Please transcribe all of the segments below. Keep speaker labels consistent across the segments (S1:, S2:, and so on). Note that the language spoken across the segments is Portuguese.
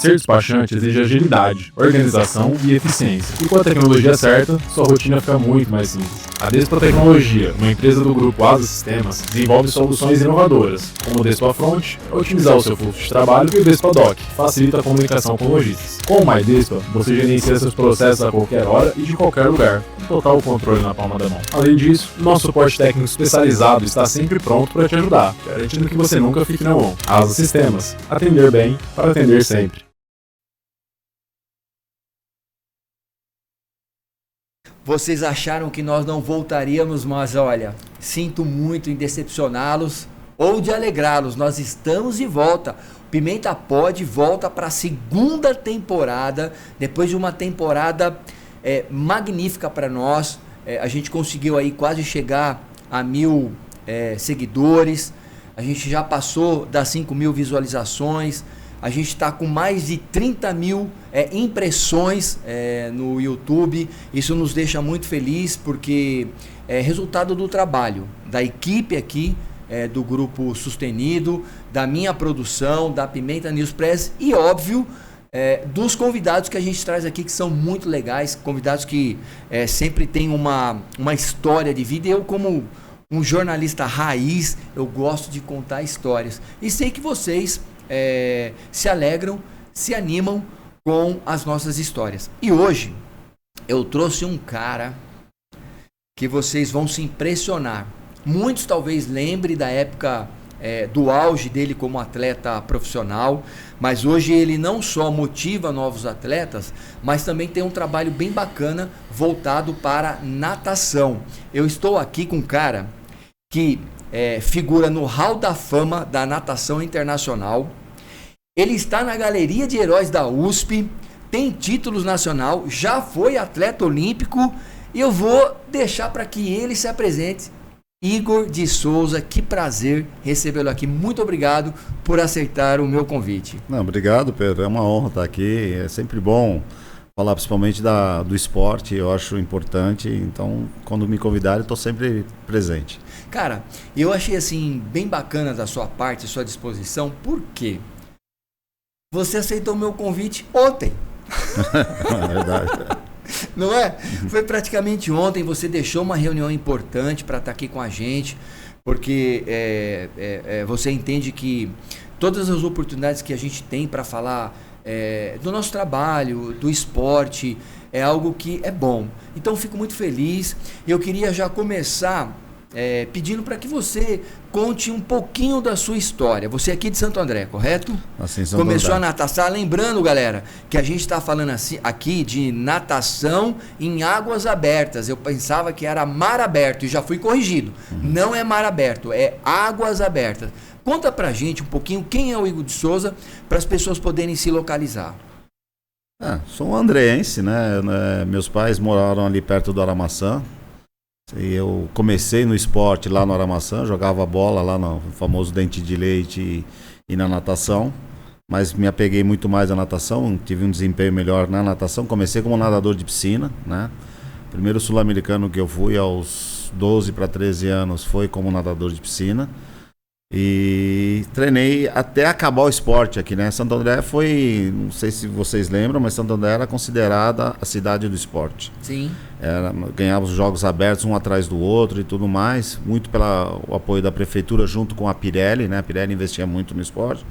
S1: Ser despachante exige agilidade, organização e eficiência. E com a tecnologia certa, sua rotina fica muito mais simples. A Despa Tecnologia, uma empresa do grupo Asa Sistemas, desenvolve soluções inovadoras, como o Despa Front, para otimizar o seu fluxo de trabalho, e o Despa Doc, que facilita a comunicação com lojistas. Com o MyDespa, você gerencia seus processos a qualquer hora e de qualquer lugar, com total controle na palma da mão. Além disso, nosso suporte técnico especializado está sempre pronto para te ajudar, garantindo que você nunca fique na mão. Asa Sistemas, atender bem para atender sempre.
S2: Vocês acharam que nós não voltaríamos, mas olha, sinto muito em decepcioná-los ou de alegrá-los. Nós estamos de volta. Pimenta Pod volta para a segunda temporada, depois de uma temporada magnífica para nós. A gente conseguiu aí quase chegar a 1000 seguidores. A gente já passou das 5.000 visualizações. A gente está com mais de 30.000 impressões no YouTube. Isso nos deixa muito feliz porque é resultado do trabalho da equipe aqui, do Grupo Sustenido, da minha produção, da Pimenta News Press e, óbvio, dos convidados que a gente traz aqui, que são muito legais, convidados que sempre têm uma história de vida. Eu, como um jornalista raiz, eu gosto de contar histórias. E sei que vocês se alegram, se animam com as nossas histórias. E hoje eu trouxe um cara que vocês vão se impressionar. Muitos talvez lembrem da época do auge dele como atleta profissional, mas hoje ele não só motiva novos atletas, mas também tem um trabalho bem bacana voltado para natação. Eu estou aqui com um cara que figura no Hall da Fama da Natação Internacional. Ele está na Galeria de Heróis da USP, tem títulos nacional, já foi atleta olímpico, e eu vou deixar para que ele se apresente. Igor de Souza, que prazer recebê-lo aqui. Muito obrigado por aceitar o meu convite.
S3: Não, obrigado, Pedro. É uma honra estar aqui. É sempre bom falar principalmente do esporte, eu acho importante. Então, quando me convidarem, estou sempre presente.
S2: Cara, eu achei assim bem bacana da sua parte, sua disposição, porque você aceitou o meu convite ontem.
S3: É verdade.
S2: Não é? Foi praticamente ontem, você deixou uma reunião importante para estar aqui com a gente, porque você entende que todas as oportunidades que a gente tem para falar do nosso trabalho, do esporte, é algo que é bom. Então, fico muito feliz. Eu queria já começar pedindo para que você conte um pouquinho da sua história. Você é aqui de Santo André, correto?
S3: Assim, Santo
S2: Começou
S3: André.
S2: a natação. Lembrando, galera, que a gente está falando aqui de natação em águas abertas. Eu pensava que era mar aberto e já fui corrigido. Não é mar aberto, é águas abertas. Conta pra gente um pouquinho quem é o Igor de Souza, para as pessoas poderem se localizar.
S3: Sou um andreense, né? Meus pais moraram ali perto do Aramaçã. E eu comecei no esporte lá no Aramaçã, jogava bola lá no famoso Dente de Leite e na natação, mas me apeguei muito mais à natação, tive um desempenho melhor na natação. Comecei como nadador de piscina, né? Primeiro sul-americano que eu fui aos 12 para 13 anos foi como nadador de piscina. E treinei até acabar o esporte aqui, né? Santo André foi, não sei se vocês lembram, mas Santo André era considerada a cidade do esporte.
S2: Sim.
S3: Ganhava os jogos abertos um atrás do outro e tudo mais, muito pelo apoio da prefeitura junto com a Pirelli, né? A Pirelli investia muito no esporte.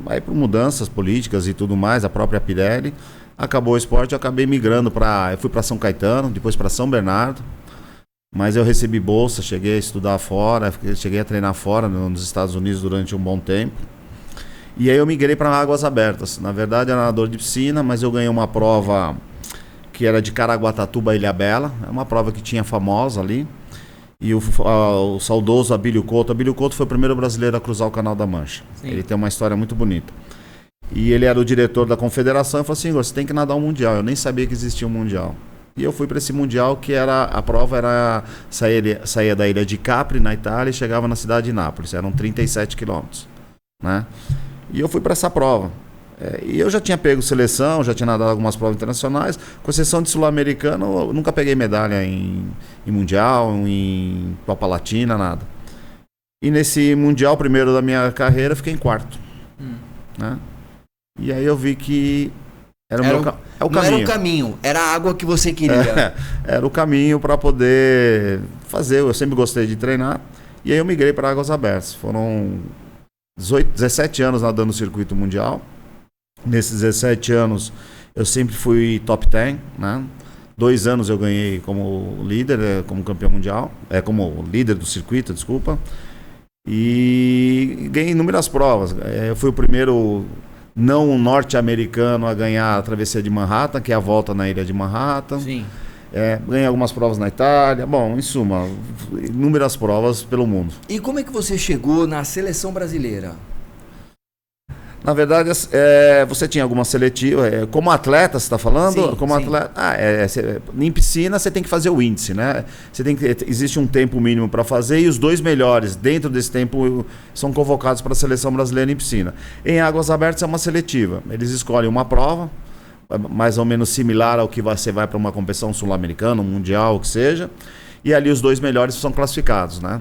S3: Aí por mudanças políticas e tudo mais, a própria Pirelli, acabou o esporte, eu acabei migrando eu fui para São Caetano, depois para São Bernardo. Mas eu recebi bolsa, cheguei a estudar fora, cheguei a treinar fora, nos Estados Unidos durante um bom tempo. E aí eu migrei para águas abertas. Na verdade era nadador de piscina, mas eu ganhei uma prova que era de Caraguatatuba, Ilhabela. É uma prova que tinha famosa ali. E o saudoso Abílio Couto. Abílio Couto foi o primeiro brasileiro a cruzar o Canal da Mancha. Sim. Ele tem uma história muito bonita. E ele era o diretor da confederação e falou assim: Igor, você tem que nadar um mundial. Eu nem sabia que existia um mundial. E eu fui para esse mundial que a prova saía da ilha de Capri, na Itália, e chegava na cidade de Nápoles. Eram 37 quilômetros, né? E eu fui para essa prova. E eu já tinha pego seleção, já tinha nadado algumas provas internacionais. Com exceção de sul-americano, eu nunca peguei medalha em mundial, em Copa Latina, nada. E nesse mundial, primeiro da minha carreira, fiquei em quarto. Né? E aí eu vi que era o
S2: Era
S3: meu
S2: o-
S3: é o
S2: Não era
S3: caminho.
S2: o caminho, era a água que você queria.
S3: Era o caminho para poder fazer. Eu sempre gostei de treinar. E aí eu migrei para Águas Abertas. Foram 17 anos nadando no circuito mundial. Nesses 17 anos eu sempre fui top 10, né? 2 anos eu ganhei como líder, como campeão mundial, como líder do circuito, desculpa. E ganhei inúmeras provas. Eu fui o primeiro não norte-americano a ganhar a travessia de Manhattan, que é a volta na ilha de Manhattan.
S2: Sim.
S3: Ganhei algumas provas na Itália. Bom, em suma, inúmeras provas pelo mundo.
S2: E como é que você chegou na seleção brasileira?
S3: Na verdade, você tinha alguma seletiva. Como atleta, você está falando?
S2: Sim,
S3: Como
S2: sim.
S3: atleta. Em piscina, você tem que fazer o índice, né? Existe um tempo mínimo para fazer e os 2 melhores dentro desse tempo são convocados para a seleção brasileira em piscina. Em águas abertas é uma seletiva. Eles escolhem uma prova, mais ou menos similar ao que você vai para uma competição sul-americana, mundial, o que seja. E ali os 2 melhores são classificados, né?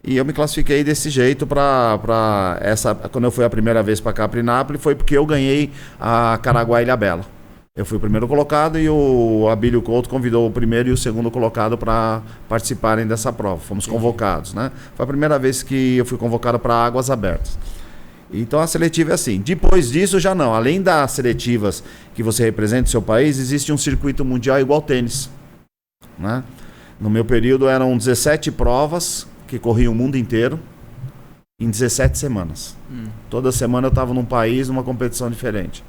S3: E eu me classifiquei desse jeito para essa. Quando eu fui a primeira vez para Caprinápolis, foi porque eu ganhei a Caraguá Ilhabela. Eu fui o primeiro colocado e o Abílio Couto convidou o primeiro e o segundo colocado para participarem dessa prova. Fomos convocados, né? Foi a primeira vez que eu fui convocado para Águas Abertas. Então a seletiva é assim. Depois disso já não. Além das seletivas que você representa o seu país, existe um circuito mundial igual ao tênis, né? No meu período eram 17 provas que corria o mundo inteiro em 17 semanas. Toda semana eu estava num país, numa competição diferente.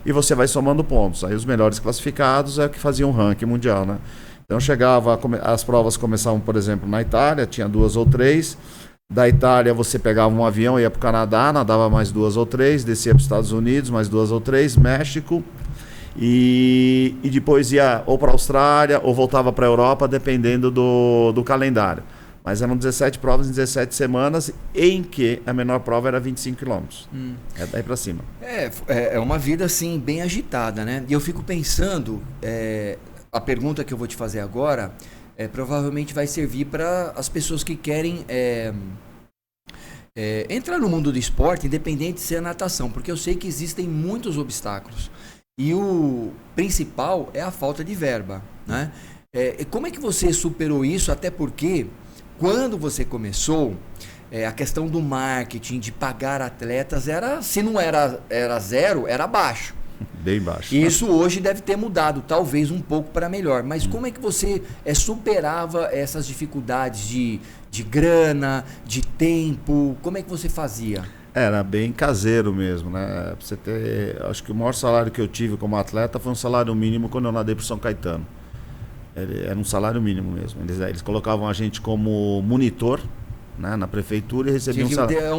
S3: E você vai somando pontos. Aí os melhores classificados é que faziam o ranking mundial, né? Então chegava, as provas começavam, por exemplo, na Itália, tinha 2 ou 3. Da Itália você pegava um avião, ia para o Canadá, nadava mais 2 ou 3, descia para os Estados Unidos, mais 2 ou 3, México. E depois ia ou para a Austrália ou voltava para a Europa, dependendo do calendário. Mas eram 17 provas em 17 semanas, em que a menor prova era 25 quilômetros. É daí para cima.
S2: É uma vida, assim, bem agitada, né? E eu fico pensando, a pergunta que eu vou te fazer agora, provavelmente vai servir para as pessoas que querem entrar no mundo do esporte, independente de ser a natação, porque eu sei que existem muitos obstáculos. E o principal é a falta de verba, né? Como é que você superou isso? Até porque, quando você começou, a questão do marketing, de pagar atletas, se não era zero, era baixo.
S3: Bem baixo.
S2: Isso hoje deve ter mudado, talvez um pouco para melhor. Mas como é que você superava essas dificuldades de grana, de tempo? Como é que você fazia?
S3: Era bem caseiro mesmo, né? Pra você ter, acho que o maior salário que eu tive como atleta foi um salário mínimo quando eu nadei pro São Caetano. Era um salário mínimo mesmo. Eles colocavam a gente como monitor, né, na prefeitura e recebiam um salário.
S2: É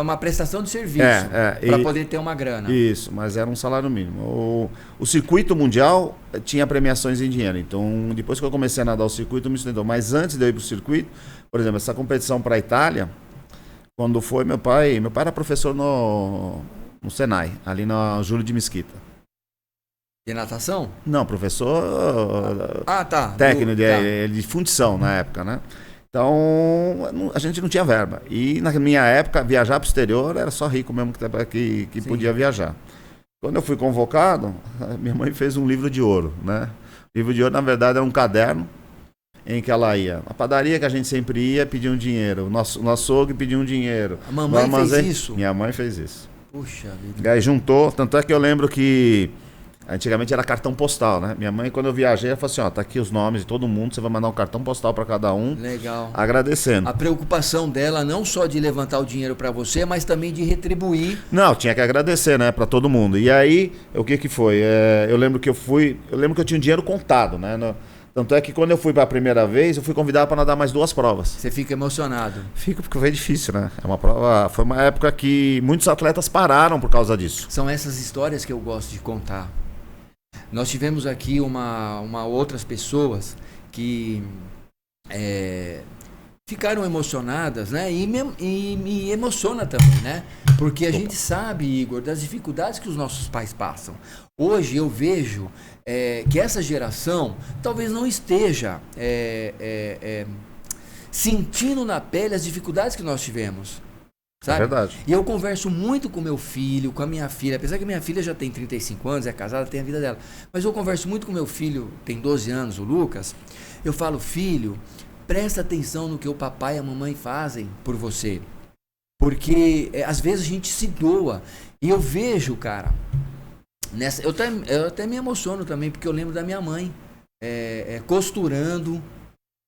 S2: uma prestação de serviço para poder ter uma grana.
S3: Isso, mas era um salário mínimo. O circuito mundial tinha premiações em dinheiro. Então, depois que eu comecei a nadar o circuito, me sustentou. Mas antes de eu ir para o circuito, por exemplo, essa competição para a Itália, quando foi meu pai era professor no Senai, ali na Júlio de Mesquita.
S2: De natação?
S3: Não, professor
S2: Tá.
S3: técnico de fundição na época, né? Então, a gente não tinha verba. E na minha época, viajar para o exterior era só rico mesmo que podia viajar. Quando eu fui convocado, minha mãe fez um livro de ouro, né? O livro de ouro, na verdade, era um caderno em que ela ia. A padaria que a gente sempre ia, pedia um dinheiro. O nosso açougue pedia um dinheiro.
S2: A mamãe fez isso?
S3: Minha mãe fez isso.
S2: Puxa vida.
S3: Aí juntou, tanto é que eu lembro que antigamente era cartão postal, né? Minha mãe, quando eu viajei, ela falou assim, tá aqui os nomes de todo mundo, você vai mandar um cartão postal para cada um.
S2: Legal.
S3: Agradecendo.
S2: A preocupação dela não só de levantar o dinheiro para você, mas também de retribuir.
S3: Não, tinha que agradecer, né, para todo mundo. E aí, o que foi? Eu lembro que eu tinha um dinheiro contado, né? Tanto é que quando eu fui para a primeira vez, eu fui convidado para nadar mais 2 provas.
S2: Você fica emocionado.
S3: Fico, porque foi difícil, né? Foi uma época que muitos atletas pararam por causa disso.
S2: São essas histórias que eu gosto de contar. Nós tivemos aqui outras pessoas que ficaram emocionadas, né? E me emociona também, né? Porque a gente sabe, Igor, das dificuldades que os nossos pais passam. Hoje eu vejo que essa geração talvez não esteja sentindo na pele as dificuldades que nós tivemos. Sabe?
S3: É verdade.
S2: E eu converso muito com meu filho, com a minha filha, apesar que minha filha já tem 35 anos, é casada, tem a vida dela. Mas eu converso muito com meu filho, tem 12 anos, o Lucas. Eu falo, filho, presta atenção no que o papai e a mamãe fazem por você. Porque às vezes a gente se doa. E eu vejo, cara, eu até me emociono também, porque eu lembro da minha mãe costurando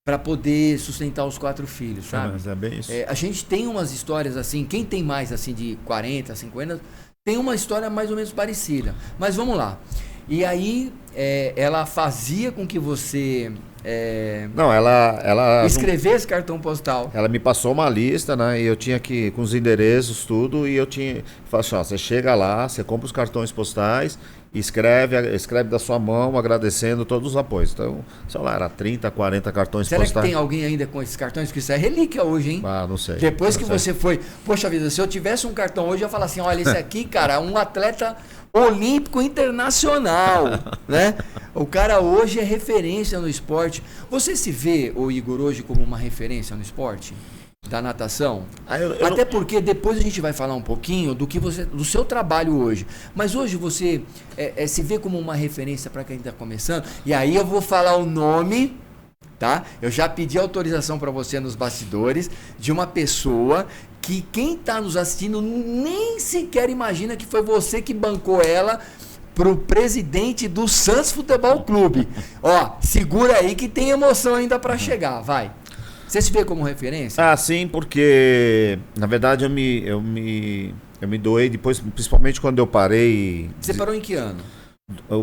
S2: para poder sustentar os 4 filhos, sabe?
S3: Mas é bem isso.
S2: A gente tem umas histórias assim, quem tem mais assim de 40, 50, tem uma história mais ou menos parecida. Mas vamos lá. E aí, ela fazia com que você
S3: Não, ela
S2: escrevesse cartão postal.
S3: Ela me passou uma lista, né? E eu tinha que, com os endereços, tudo, e eu tinha. Falei assim, ó, você chega lá, você compra os cartões postais e escreve da sua mão, agradecendo todos os apoios. Então, sei lá, era 30, 40 cartões
S2: Será
S3: postais.
S2: que tem alguém ainda com esses cartões? Porque isso é relíquia hoje, hein?
S3: Ah, não sei.
S2: Depois
S3: não
S2: que
S3: sei.
S2: você foi... Poxa vida, se eu tivesse um cartão hoje, eu ia falar assim, olha, esse aqui, cara, um atleta olímpico internacional, né? O cara hoje é referência no esporte. Você se vê, ô Igor, hoje como uma referência no esporte? Da natação?
S3: Eu
S2: Até porque depois a gente vai falar um pouquinho do seu trabalho hoje. Mas hoje você se vê como uma referência para quem está começando. E aí eu vou falar o nome, tá? Eu já pedi autorização para você nos bastidores de uma pessoa que quem está nos assistindo nem sequer imagina que foi você que bancou ela pro presidente do Santos Futebol Clube. Ó, segura aí que tem emoção ainda para chegar, vai. Você se vê como referência?
S3: Ah, sim, porque na verdade eu me doei depois, principalmente quando eu parei.
S2: Você parou em que ano?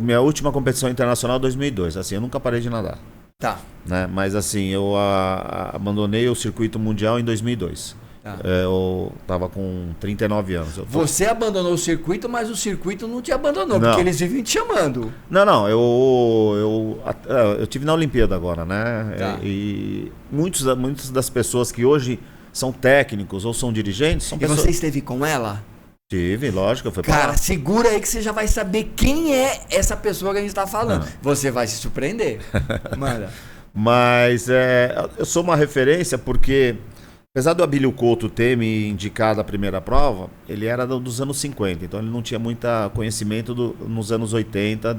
S3: Minha última competição internacional 2002, assim, eu nunca parei de nadar.
S2: Tá.
S3: Né? Mas assim, eu abandonei o circuito mundial em 2002.
S2: Tá.
S3: Eu tava com 39 anos.
S2: Você abandonou o circuito, mas o circuito não te abandonou,
S3: Não.
S2: porque eles vivem te chamando.
S3: Não, eu tive na Olimpíada agora, né?
S2: Tá.
S3: E muitas das pessoas que hoje são técnicos ou são dirigentes são
S2: E
S3: pessoas...
S2: você esteve com ela?
S3: Tive, lógico, eu fui pra
S2: Cara,
S3: lá.
S2: segura aí que você já vai saber quem é essa pessoa que a gente tá falando.
S3: Ah.
S2: Você vai se surpreender. Manda.
S3: Mas eu sou uma referência porque, apesar do Abílio Couto ter me indicado a primeira prova, ele era dos anos 50, então ele não tinha muito conhecimento nos anos 80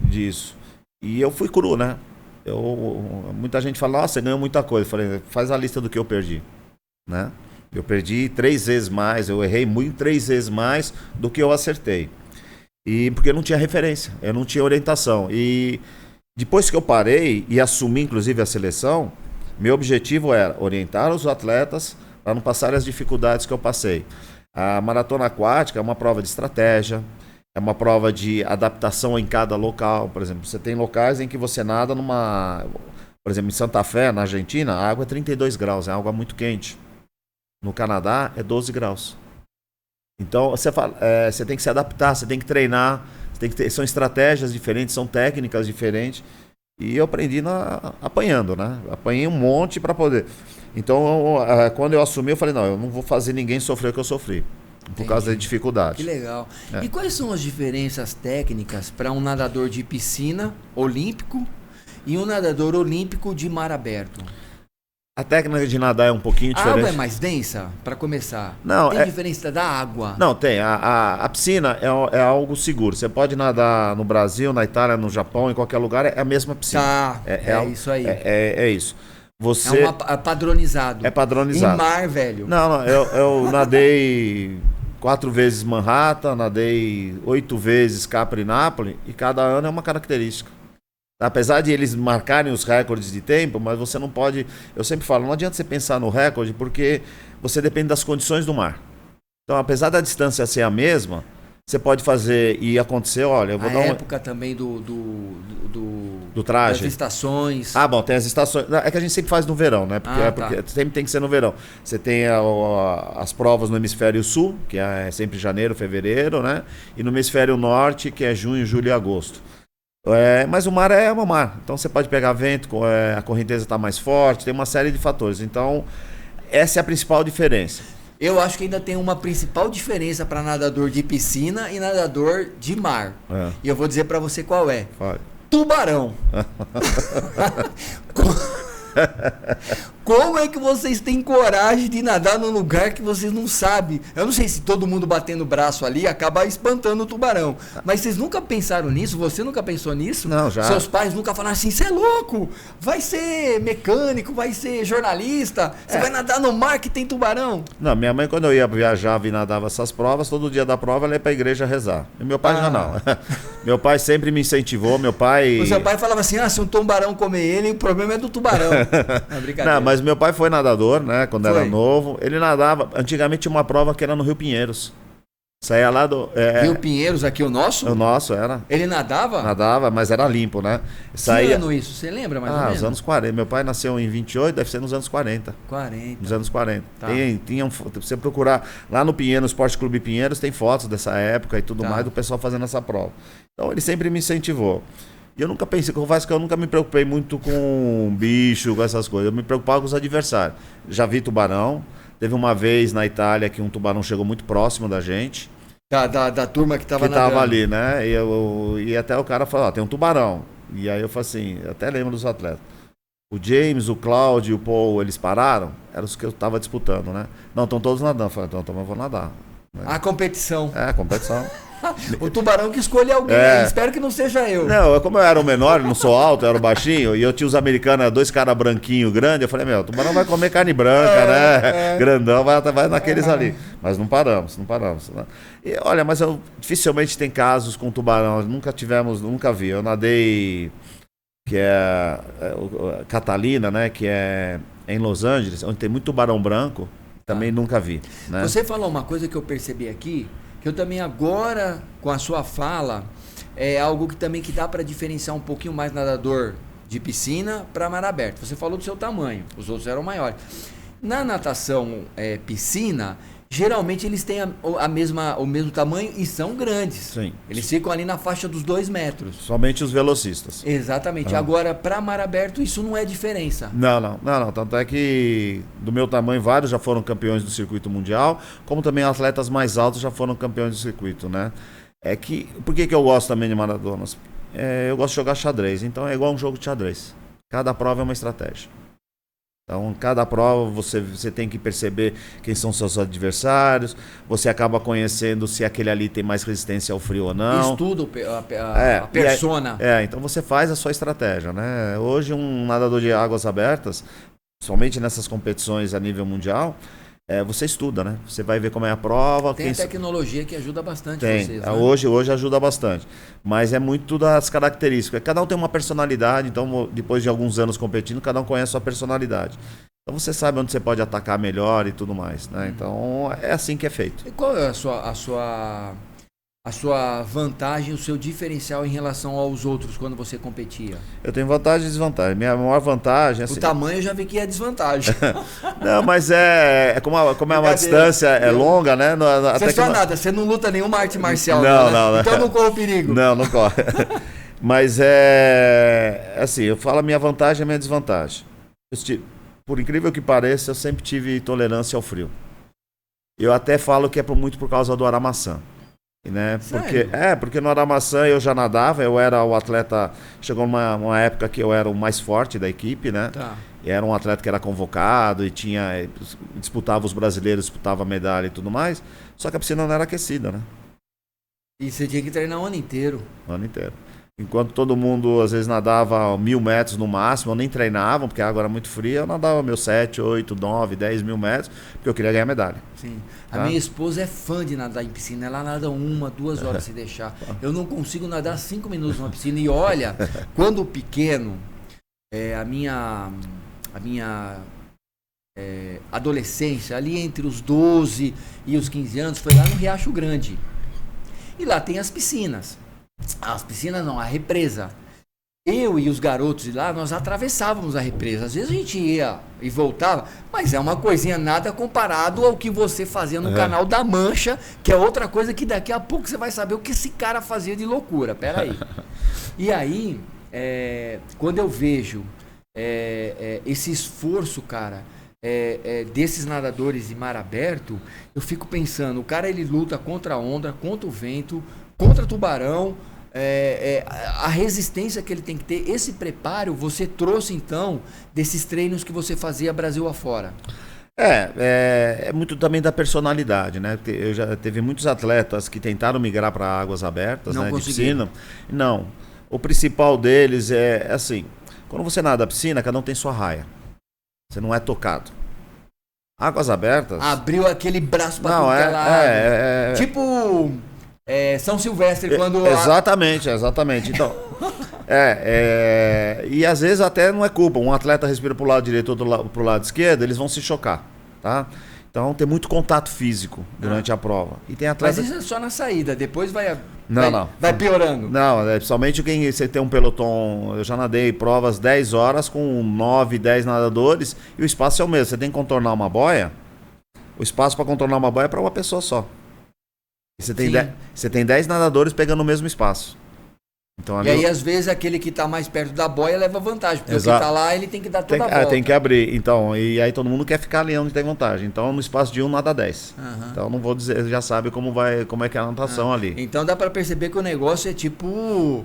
S3: disso. E eu fui cru, né? Muita gente fala, nossa, você ganhou muita coisa. Eu falei, faz a lista do que eu perdi, né? Eu perdi 3 vezes mais, eu errei 3 vezes mais do que eu acertei. E porque eu não tinha referência, eu não tinha orientação. E depois que eu parei e assumi inclusive a seleção, meu objetivo era orientar os atletas para não passarem as dificuldades que eu passei. A maratona aquática é uma prova de estratégia, é uma prova de adaptação em cada local. Por exemplo, você tem locais em que você nada por exemplo, em Santa Fé, na Argentina, a água é 32 graus, é água muito quente. No Canadá é 12 graus. Então você tem que se adaptar, você tem que treinar, são estratégias diferentes, são técnicas diferentes. E eu aprendi apanhando, né? Apanhei um monte para poder. Então, quando eu assumi, eu falei, não, eu não vou fazer ninguém sofrer o que eu sofri. Por causa da dificuldade.
S2: Que legal. E quais são as diferenças técnicas para um nadador de piscina olímpico e um nadador olímpico de mar aberto?
S3: A técnica de nadar é um pouquinho
S2: A
S3: diferente.
S2: água é mais densa, para começar?
S3: Não,
S2: tem diferença da água?
S3: Não, tem. A piscina é algo seguro. Você pode nadar no Brasil, na Itália, no Japão, em qualquer lugar, é a mesma piscina.
S2: Tá, é isso aí.
S3: É isso. Você...
S2: É padronizado.
S3: É padronizado.
S2: Em mar, velho.
S3: Não, eu nadei 4 vezes Manhattan, nadei 8 vezes Capri e Nápoles, e cada ano é uma característica. Apesar de eles marcarem os recordes de tempo, mas você não pode... Eu sempre falo, não adianta você pensar no recorde, porque você depende das condições do mar. Então, apesar da distância ser a mesma, você pode fazer e acontecer, olha... Eu vou
S2: a
S3: dar
S2: época também do
S3: traje.
S2: das estações.
S3: Ah, bom, tem as estações... É que a gente sempre faz no verão, né? Porque sempre tem que ser no verão. Você tem as provas no hemisfério sul, que é sempre janeiro, fevereiro, né? E no hemisfério norte, que é junho, julho e agosto. Mas o mar é o mar, então você pode pegar vento, a correnteza está mais forte, tem uma série de fatores. Então, essa é a principal diferença.
S2: Eu acho que ainda tem uma principal diferença para nadador de piscina e nadador de mar. E eu vou dizer para você qual é.
S3: Fale.
S2: Tubarão. Como é que vocês têm coragem de nadar num lugar que vocês não sabem? Eu não sei se todo mundo batendo o braço ali acaba espantando o tubarão. Mas vocês nunca pensaram nisso? Você nunca pensou nisso?
S3: Não, já.
S2: Seus pais nunca falaram assim, você é louco, vai ser mecânico, vai ser jornalista, você vai nadar no mar que tem tubarão?
S3: Não, minha mãe quando eu ia viajar e nadava essas provas, todo dia da prova ela ia pra igreja rezar. E meu pai já não. Meu pai sempre me incentivou, meu pai...
S2: O seu pai falava assim, se um tubarão comer ele, o problema é do tubarão. É brincadeira.
S3: Não, mas meu pai foi nadador, né, quando
S2: Foi.
S3: era novo. Ele nadava, antigamente tinha uma prova que era no Rio Pinheiros. Saía lá do...
S2: Rio Pinheiros, aqui o nosso?
S3: O nosso era.
S2: Ele nadava?
S3: Nadava, mas era limpo, né?
S2: Que
S3: Saía...
S2: ano isso? Você lembra mais ou menos?
S3: os anos 40. Meu pai nasceu em 28, deve ser nos anos 40.
S2: 40.
S3: Nos anos 40.
S2: Tá.
S3: Se você procurar lá no Pinheiros, Esporte Clube Pinheiros, tem fotos dessa época e tudo
S2: Tá.
S3: mais do pessoal fazendo essa prova. Então ele sempre me incentivou. E eu nunca pensei, confesso que eu nunca me preocupei muito com bicho, com essas coisas. Eu me preocupava com os adversários. Já vi tubarão. Teve uma vez na Itália que um tubarão chegou muito próximo da gente.
S2: Da turma que tava
S3: Que tava
S2: nadando.
S3: ali, né? E até o cara falou, tem um tubarão. E aí eu falei assim, eu até lembro dos atletas. O James, o Cláudio e o Paul, eles pararam, eram os que eu tava disputando, né? Não, estão todos nadando. Eu falei, então eu vou nadar.
S2: A competição.
S3: É, competição.
S2: O tubarão que escolhe alguém. Espero que não seja eu.
S3: Não, como eu era o menor, não sou alto, eu era o baixinho, e eu tinha os americanos, dois caras branquinhos grandes, eu falei, o tubarão vai comer carne branca, né? Grandão, vai naqueles ali. Mas não paramos. Né? E, olha, mas dificilmente tem casos com tubarão, nunca vi. Eu nadei, que é Catalina, né? Que é em Los Angeles, onde tem muito tubarão branco, também nunca vi. Né?
S2: Você falou uma coisa que eu percebi aqui, que eu também agora, com a sua fala, é algo que também que dá para diferenciar um pouquinho mais nadador de piscina para mar aberto. Você falou do seu tamanho, os outros eram maiores. Na natação piscina, geralmente eles têm o mesmo tamanho e são grandes.
S3: Sim.
S2: Eles ficam ali na faixa dos 2 metros.
S3: Somente os velocistas.
S2: Exatamente. Agora, para mar aberto, isso não é diferença.
S3: Não. Tanto é que do meu tamanho, vários já foram campeões do circuito mundial, como também atletas mais altos já foram campeões do circuito, né? Por que eu gosto também de maratonas? Eu gosto de jogar xadrez, então é igual um jogo de xadrez. Cada prova é uma estratégia. Então, cada prova você tem que perceber quem são seus adversários, você acaba conhecendo se aquele ali tem mais resistência ao frio ou não.
S2: Estuda a persona.
S3: Então você faz a sua estratégia, né? Hoje um nadador de águas abertas, somente nessas competições a nível mundial, você estuda, né? Você vai ver como é a prova.
S2: Tem a tecnologia que ajuda bastante
S3: vocês,
S2: né?
S3: Hoje ajuda bastante. Mas é muito das características. Cada um tem uma personalidade, então depois de alguns anos competindo, cada um conhece a sua personalidade. Então você sabe onde você pode atacar melhor e tudo mais, né? Então é assim que é feito.
S2: E qual é a sua vantagem, o seu diferencial em relação aos outros quando você competia?
S3: Eu tenho vantagem e desvantagem. Minha maior vantagem...
S2: O tamanho eu já vi que é desvantagem.
S3: Não, mas como é uma distância longa, né?
S2: Você só nada, você não luta nenhuma arte marcial.
S3: Não.
S2: Então não corre o perigo.
S3: Não corre. Mas assim, eu falo a minha vantagem e a minha desvantagem. Por incrível que pareça, eu sempre tive tolerância ao frio. Eu até falo que é muito por causa do aramaçã. Né? Porque no aramaçã eu já nadava, eu era o atleta, chegou uma época que eu era o mais forte da equipe, né?
S2: Tá.
S3: E era um atleta que era convocado e disputava os brasileiros, disputava medalha e tudo mais, só que a piscina não era aquecida, né?
S2: E você tinha que treinar o ano inteiro.
S3: O ano inteiro. Enquanto todo mundo às vezes nadava 1.000 metros no máximo, eu nem treinava, porque a água era muito fria, eu nadava meus 7, 8, 9, 10 mil metros, porque eu queria ganhar medalha.
S2: Sim. A minha esposa é fã de nadar em piscina, ela nada 1, 2 horas se deixar. Eu não consigo nadar 5 minutos numa piscina. E olha, quando pequeno, a minha adolescência, ali entre os 12 e os 15 anos, foi lá no Riacho Grande. E lá tem as piscinas. As piscinas não, a represa. Eu e os garotos de lá, nós atravessávamos a represa. Às vezes a gente ia e voltava, mas é uma coisinha nada comparado ao que você fazia no Canal da Mancha, que é outra coisa que daqui a pouco você vai saber o que esse cara fazia de loucura. Pera aí. E aí, quando eu vejo esse esforço, cara, desses nadadores de mar aberto, eu fico pensando, o cara ele luta contra a onda, contra o vento, contra tubarão, a resistência que ele tem que ter, esse preparo, você trouxe então desses treinos que você fazia Brasil afora.
S3: É muito também da personalidade, né? Porque eu já teve muitos atletas que tentaram migrar para águas abertas,
S2: Não
S3: né, de
S2: conseguiram.
S3: piscina. Não. O principal deles é assim, quando você nada na piscina, cada um tem sua raia. Você não é tocado. Águas abertas.
S2: Abriu aquele braço para
S3: Não,
S2: tudo que é lado.
S3: é.
S2: Tipo São Silvestre, quando...
S3: Exatamente. Então, e às vezes até não é culpa. Um atleta respira pro lado direito, outro pro lado esquerdo, eles vão se chocar, tá? Então tem muito contato físico durante a prova. E tem atletas...
S2: Mas isso é só na saída, depois vai piorando.
S3: Não, principalmente quem você tem um pelotão. Eu já nadei provas 10 horas com 9, 10 nadadores e o espaço é o mesmo. Você tem que contornar uma boia. O espaço para contornar uma boia é para uma pessoa só. E você tem 10 nadadores pegando o mesmo espaço. Então, ali
S2: e aí, às vezes, aquele que está mais perto da boia leva vantagem. Porque o que está lá, ele tem que dar toda a volta.
S3: Tem que abrir. Então, e aí todo mundo quer ficar ali onde tem vantagem. Então, no espaço de 1 nada 10. Uhum. Então, não vou dizer, já sabe como é que é a natação ali.
S2: Então, dá para perceber que o negócio é tipo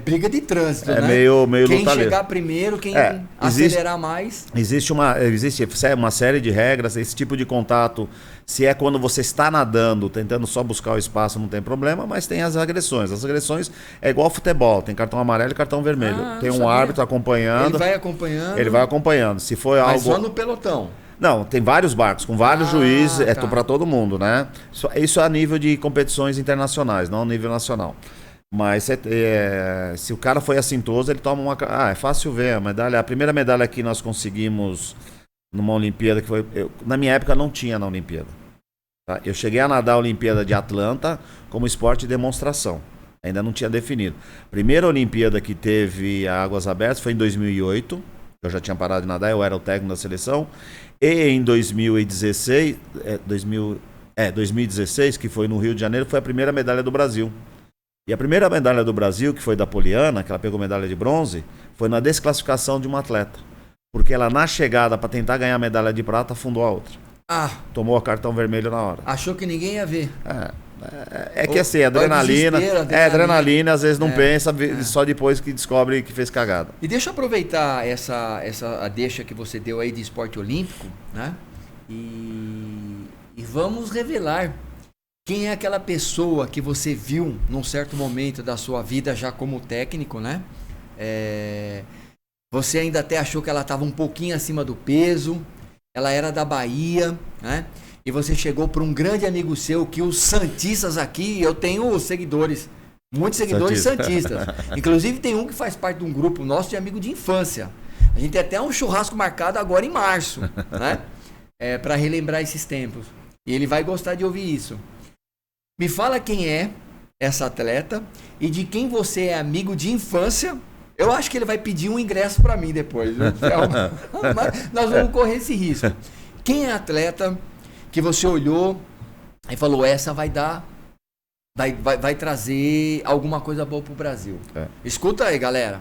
S2: briga de trânsito, né?
S3: Meio
S2: quem
S3: luta
S2: chegar
S3: ali.
S2: Primeiro, quem acelerar mais. Existe
S3: uma série de regras. Esse tipo de contato, se é quando você está nadando, tentando só buscar o espaço, não tem problema, mas tem as agressões. As agressões é igual ao futebol, tem cartão amarelo e cartão vermelho. Tem um árbitro acompanhando.
S2: Ele vai acompanhando.
S3: Se for algo...
S2: Mas só no pelotão.
S3: Não, tem vários barcos, com vários juízes, para todo mundo, né? Isso é a nível de competições internacionais, não a nível nacional. Mas se o cara foi assintoso, ele toma uma... é fácil ver, a primeira medalha que nós conseguimos numa Olimpíada, que foi... na minha época não tinha na Olimpíada. Tá? Eu cheguei a nadar a Olimpíada de Atlanta como esporte de demonstração. Ainda não tinha definido. Primeira Olimpíada que teve águas abertas foi em 2008. Eu já tinha parado de nadar, eu era o técnico da seleção. E em 2016, 2016, que foi no Rio de Janeiro, foi a primeira medalha do Brasil. E a primeira medalha do Brasil, que foi da Poliana, que ela pegou medalha de bronze, foi na desclassificação de uma atleta. Porque ela, na chegada, para tentar ganhar a medalha de prata, afundou a outra. Tomou o cartão vermelho na hora.
S2: Achou que ninguém ia ver.
S3: Que assim, adrenalina, às vezes não pensa, só depois que descobre que fez cagada.
S2: E deixa eu aproveitar a deixa que você deu aí de esporte olímpico, né? E vamos revelar quem é aquela pessoa que você viu num certo momento da sua vida já como técnico, né? Você ainda até achou que ela estava um pouquinho acima do peso, ela era da Bahia, né? E você chegou para um grande amigo seu, que os santistas aqui, eu tenho seguidores, muitos seguidores santistas. Inclusive tem um que faz parte de um grupo nosso de amigo de infância. A gente tem até um churrasco marcado agora em março, né? Para relembrar esses tempos. E ele vai gostar de ouvir isso. Me fala quem é essa atleta e de quem você é amigo de infância. Eu acho que ele vai pedir um ingresso para mim depois. Mas nós vamos correr esse risco. Quem é a atleta que você olhou e falou, essa vai trazer alguma coisa boa pro Brasil? Escuta aí, galera.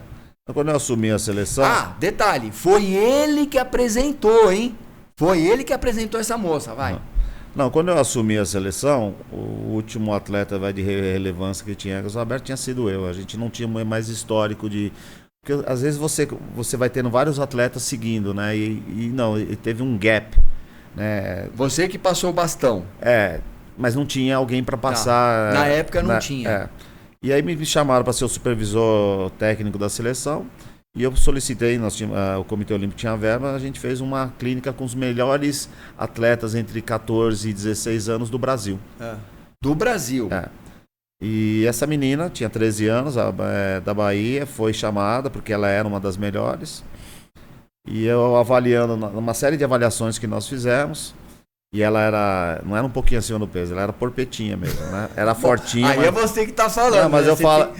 S3: Quando eu assumi a seleção...
S2: detalhe, foi ele que apresentou, hein? Foi ele que apresentou essa moça, vai.
S3: Não, quando eu assumi a seleção, o último atleta de relevância que tinha águas abertas tinha sido eu. A gente não tinha mais histórico de... Porque às vezes você vai tendo vários atletas seguindo, né? E teve um gap. Né?
S2: Você que passou o bastão.
S3: Mas não tinha alguém para passar.
S2: Na época não tinha.
S3: E aí me chamaram para ser o supervisor técnico da seleção. E eu solicitei, o Comitê Olímpico tinha verba, a gente fez uma clínica com os melhores atletas entre 14 e 16 anos do Brasil.
S2: Do Brasil?
S3: E essa menina tinha 13 anos, da Bahia, foi chamada porque ela era uma das melhores. E eu avaliando, uma série de avaliações que nós fizemos, e ela não era um pouquinho acima do peso, ela era porpetinha mesmo, né? Era fortinha.
S2: Aí é você que tá falando.
S3: Não, mas
S2: né?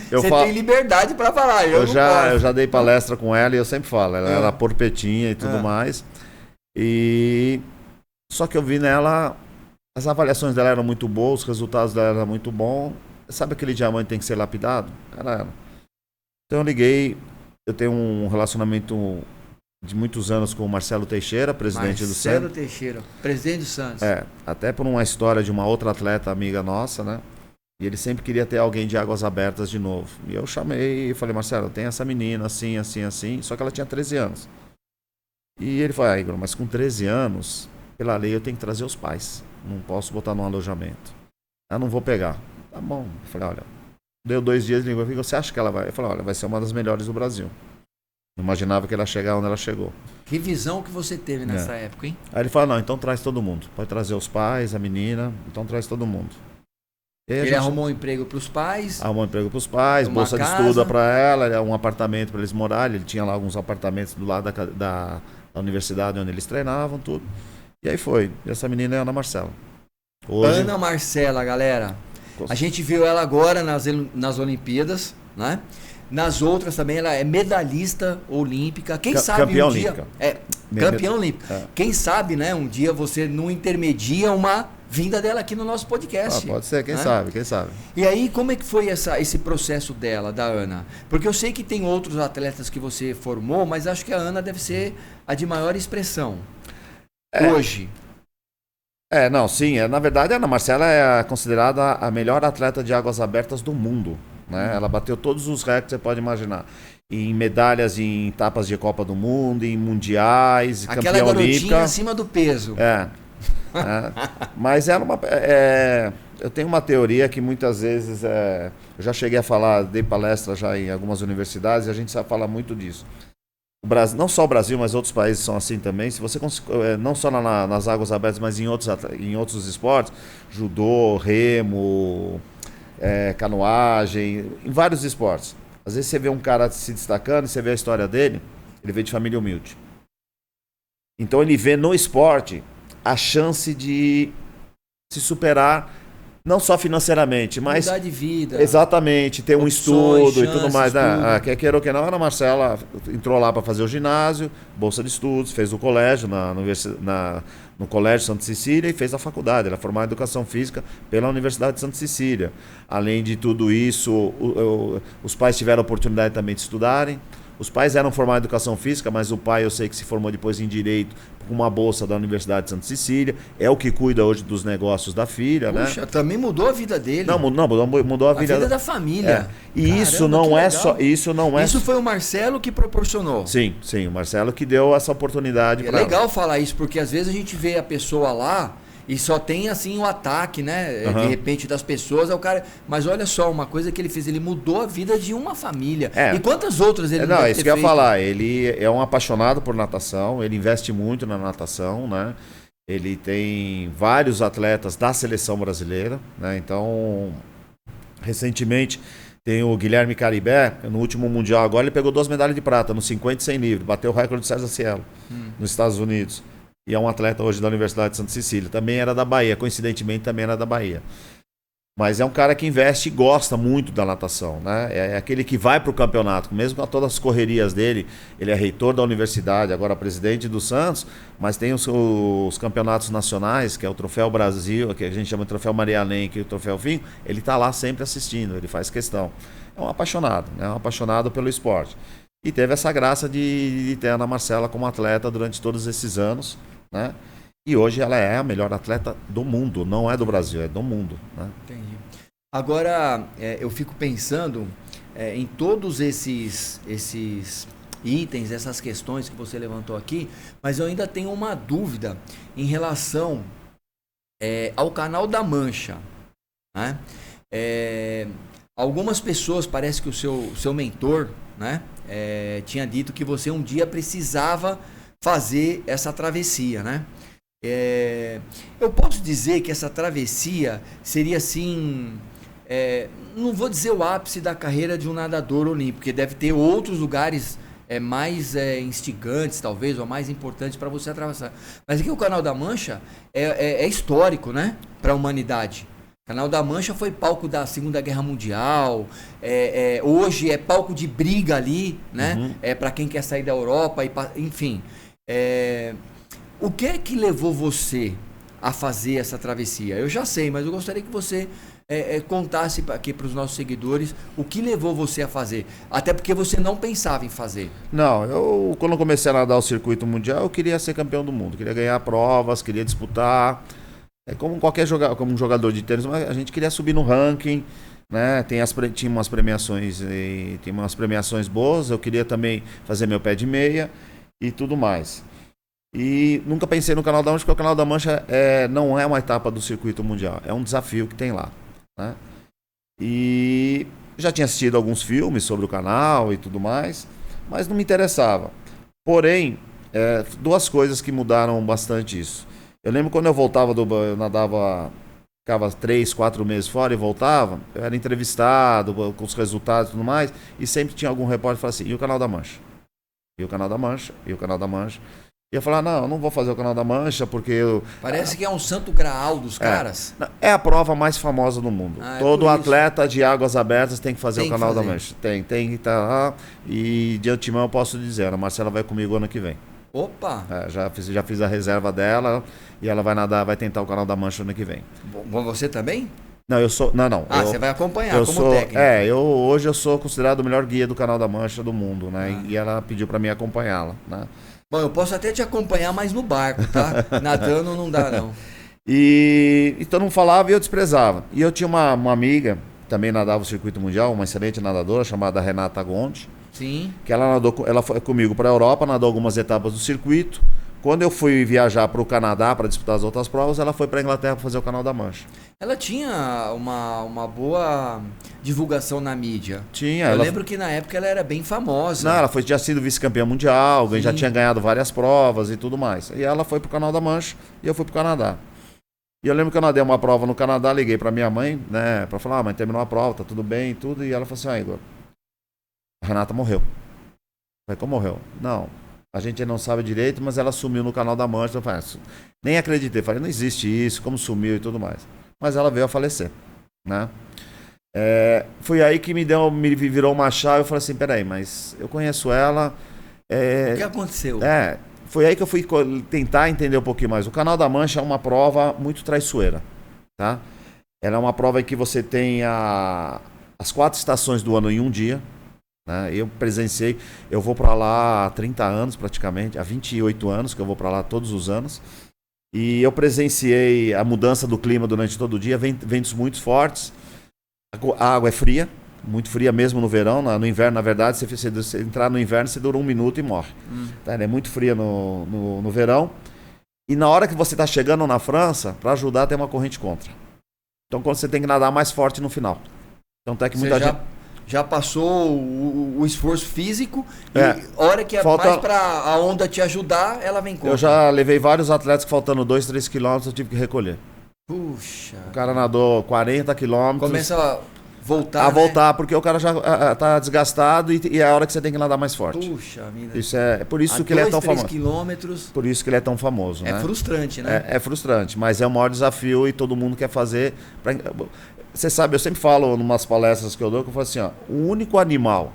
S3: Você
S2: tem liberdade para falar.
S3: Eu já dei palestra com ela e eu sempre falo, ela era porpetinha e tudo mais. Só que eu vi nela, as avaliações dela eram muito boas, os resultados dela eram muito bons. Sabe aquele diamante que tem que ser lapidado? Ela era. Então eu liguei, eu tenho um relacionamento de muitos anos com o Marcelo Teixeira, presidente do Santos.
S2: Marcelo Teixeira, presidente do Santos.
S3: Até por uma história de uma outra atleta amiga nossa, né? E ele sempre queria ter alguém de águas abertas de novo. E eu chamei e falei, Marcelo, tem essa menina assim, assim, assim. Só que ela tinha 13 anos. E ele falou, Igor, mas com 13 anos, pela lei eu tenho que trazer os pais. Não posso botar num alojamento. Eu não vou pegar. Tá bom. Eu falei, olha, deu 2 dias, ele ligou, você acha que ela vai? Eu falei, olha, vai ser uma das melhores do Brasil. Não imaginava que ela ia chegar onde ela chegou.
S2: Que visão que você teve nessa época, hein?
S3: Aí ele falou, não, então traz todo mundo. Pode trazer os pais, a menina, então traz todo mundo.
S2: Ele arrumou um emprego para os pais.
S3: Arrumou um emprego para os pais, bolsa de estudo para ela, um apartamento para eles morarem. Ele tinha lá alguns apartamentos do lado da universidade onde eles treinavam, tudo. E aí foi. E essa menina é a Ana Marcela. Hoje...
S2: Ana Marcela, galera. A gente viu ela agora nas Olimpíadas, né? Nas outras também ela é medalhista olímpica. Quem sabe
S3: campeã
S2: um dia...
S3: olímpica.
S2: Campeã olímpica. É. Quem sabe, né? Um dia você não intermedia uma vinda dela aqui no nosso podcast.
S3: Pode ser, quem sabe, quem sabe.
S2: E aí, como é que foi esse processo dela, da Ana? Porque eu sei que tem outros atletas que você formou, mas acho que a Ana deve ser a de maior expressão. Hoje.
S3: Não, sim. Na verdade, a Ana Marcela é considerada a melhor atleta de águas abertas do mundo. Né? Ela bateu todos os recordes que você pode imaginar. Em medalhas em etapas de Copa do Mundo, em mundiais,
S2: aquela
S3: campeã olímpica.
S2: Aquela garotinha acima do peso.
S3: Mas era eu tenho uma teoria que muitas vezes eu já cheguei a falar, dei palestra já em algumas universidades e a gente sabe falar muito disso. O Brasil, não só o Brasil, mas outros países são assim também. Se você não só nas águas abertas, mas em outros esportes, judô, remo, canoagem, em vários esportes. Às vezes você vê um cara se destacando, você vê a história dele, ele veio de família humilde. Então ele vê no esporte a chance de se superar, não só financeiramente, mas...
S2: mudar de vida.
S3: Exatamente, ter um
S2: opções,
S3: estudo e tudo mais. Né?
S2: Queira
S3: ou que não, a Ana Marcela entrou lá para fazer o ginásio, bolsa de estudos, fez o colégio no Colégio Santa Cecília e fez a faculdade. Ela formou em Educação Física pela Universidade de Santa Cecília. Além de tudo isso, os pais tiveram a oportunidade também de estudarem. Os pais eram formados em Educação Física, mas o pai eu sei que se formou depois em Direito com uma bolsa da Universidade de Santa Cecília. É o que cuida hoje dos negócios da filha,
S2: Puxa,
S3: né?
S2: Também mudou a vida dele.
S3: Mudou a vida
S2: da família.
S3: E caramba, isso não é só... Isso
S2: foi o Marcelo que proporcionou.
S3: Sim, o Marcelo que deu essa oportunidade para ela.
S2: É legal falar isso, porque às vezes a gente vê a pessoa lá... e só tem assim o ataque, né? De repente das pessoas, o cara. Mas olha só, uma coisa que ele fez, ele mudou a vida de uma família. E quantas outras ele
S3: não isso que eu ia falar. Ele é um apaixonado por natação, ele investe muito na natação, né? Ele tem vários atletas da seleção brasileira, né? Então, recentemente tem o Guilherme Caribé, no último Mundial agora, ele pegou 2 medalhas de prata no 50 e 100 livre, bateu o recorde de César Cielo, nos Estados Unidos. E é um atleta hoje da Universidade de Santa Cecília. Também era da Bahia, coincidentemente também era da Bahia. Mas é um cara que investe e gosta muito da natação, né? É aquele que vai para o campeonato, mesmo com todas as correrias dele. Ele é reitor da universidade, agora presidente do Santos, mas tem os campeonatos nacionais, que é o Troféu Brasil, que a gente chama de Troféu Maria Lenk e o Troféu Vinho. Ele está lá sempre assistindo, ele faz questão. É um apaixonado, né? Um apaixonado pelo esporte. E teve essa graça de ter a Ana Marcela como atleta durante todos esses anos, né? E hoje ela é a melhor atleta do mundo, não é do Brasil, é do mundo, né?
S2: Entendi. Agora, eu fico pensando em todos esses itens, essas questões que você levantou aqui, mas eu ainda tenho uma dúvida em relação ao Canal da Mancha, né? Algumas pessoas, parece que o seu mentor, né, tinha dito que você um dia precisava fazer essa travessia, né? Eu posso dizer que essa travessia seria assim, não vou dizer o ápice da carreira de um nadador olímpico, porque deve ter outros lugares mais instigantes, talvez, ou mais importantes para você atravessar. Mas aqui o Canal da Mancha é histórico, né, para a humanidade. O Canal da Mancha foi palco da Segunda Guerra Mundial, hoje é palco de briga ali, né? Para quem quer sair da Europa, enfim. O que é que levou você a fazer essa travessia? Eu já sei, mas eu gostaria que você contasse aqui para os nossos seguidores o que levou você a fazer. Até porque você não pensava em fazer.
S3: Não, quando eu comecei a nadar o circuito mundial, eu queria ser campeão do mundo. Queria ganhar provas, queria disputar. É como como um jogador de tênis, mas a gente queria subir no ranking, né? Tinha umas premiações boas, eu queria também fazer meu pé de meia e tudo mais. E nunca pensei no Canal da Mancha, porque o Canal da Mancha não é uma etapa do circuito mundial, é um desafio que tem lá, né? E já tinha assistido alguns filmes sobre o canal e tudo mais, mas não me interessava. Porém, duas coisas que mudaram bastante isso. Eu lembro quando eu voltava eu nadava, ficava 3, 4 meses fora e voltava, eu era entrevistado com os resultados e tudo mais, e sempre tinha algum repórter que falava assim, e o Canal da Mancha? E o Canal da Mancha? E o Canal da Mancha? E eu falava, não, eu não vou fazer o Canal da Mancha porque
S2: Parece que é um santo graal dos caras.
S3: É a prova mais famosa do mundo. Todo atleta de águas abertas tem que fazer o Canal da Mancha. Tem que estar lá. E de antemão eu posso dizer, a Marcela vai comigo ano que vem.
S2: Opa!
S3: Já fiz a reserva dela e ela vai tentar o Canal da Mancha ano que vem.
S2: Bom, você também?
S3: Não, eu sou. Não.
S2: Você vai acompanhar como técnico.
S3: Hoje eu sou considerado o melhor guia do Canal da Mancha do mundo, né? E ela pediu para mim acompanhá-la, né?
S2: Bom, eu posso até te acompanhar, mas no barco, tá? Nadando não dá, não.
S3: E todo mundo falava e eu desprezava. E eu tinha uma amiga, também nadava o circuito mundial, uma excelente nadadora, chamada Renata Gondi.
S2: Sim.
S3: Que ela foi comigo para a Europa, nadou algumas etapas do circuito. Quando eu fui viajar para o Canadá para disputar as outras provas, ela foi para a Inglaterra para fazer o Canal da Mancha.
S2: Ela tinha uma boa divulgação na mídia.
S3: Tinha.
S2: Eu lembro que na época ela era bem famosa.
S3: Não, ela tinha sido vice-campeã mundial, já tinha ganhado várias provas e tudo mais. E ela foi para o Canal da Mancha e eu fui para o Canadá. E eu lembro que eu nadei uma prova no Canadá, liguei para minha mãe, né, para falar, mãe, terminou a prova, tá tudo bem e tudo. E ela falou assim, Igor, a Renata morreu. Eu falei, como morreu? Não. A gente não sabe direito, mas ela sumiu no Canal da Mancha. Eu falei, nem acreditei. Falei, não existe isso, como sumiu e tudo mais. Mas ela veio a falecer, né? Foi aí que me virou uma chave. Eu falei assim, peraí, mas eu conheço ela.
S2: O que aconteceu?
S3: Foi aí que eu fui tentar entender um pouquinho mais. O Canal da Mancha é uma prova muito traiçoeira, tá? Ela é uma prova em que você tem as 4 estações do ano em um dia. Eu presenciei, eu vou para lá há 30 anos praticamente, há 28 anos que eu vou para lá todos os anos, e eu presenciei a mudança do clima durante todo o dia, ventos muito fortes, a água é fria, muito fria mesmo no verão, no inverno na verdade, se você entrar no inverno você dura 1 minuto e morre, tá? Ela é muito fria no verão, e na hora que você está chegando na França, para ajudar tem uma corrente contra, então quando você tem que nadar mais forte no final, então até que muita gente...
S2: Já passou o esforço físico e a hora que é mais para a onda te ajudar, ela vem contra.
S3: Eu já levei vários atletas que faltando 2, 3 quilômetros eu tive que recolher.
S2: Puxa.
S3: O cara nadou 40 quilômetros.
S2: Começa a voltar,
S3: voltar, porque o cara já tá desgastado e é a hora que você tem que nadar mais forte.
S2: Puxa vida.
S3: Isso por isso que ele é tão famoso.
S2: 3 quilômetros.
S3: Por isso que ele é tão famoso, né?
S2: É frustrante, né?
S3: É frustrante, mas é o maior desafio e todo mundo quer fazer. Você sabe, eu sempre falo em umas palestras que eu dou, que eu falo assim, o único animal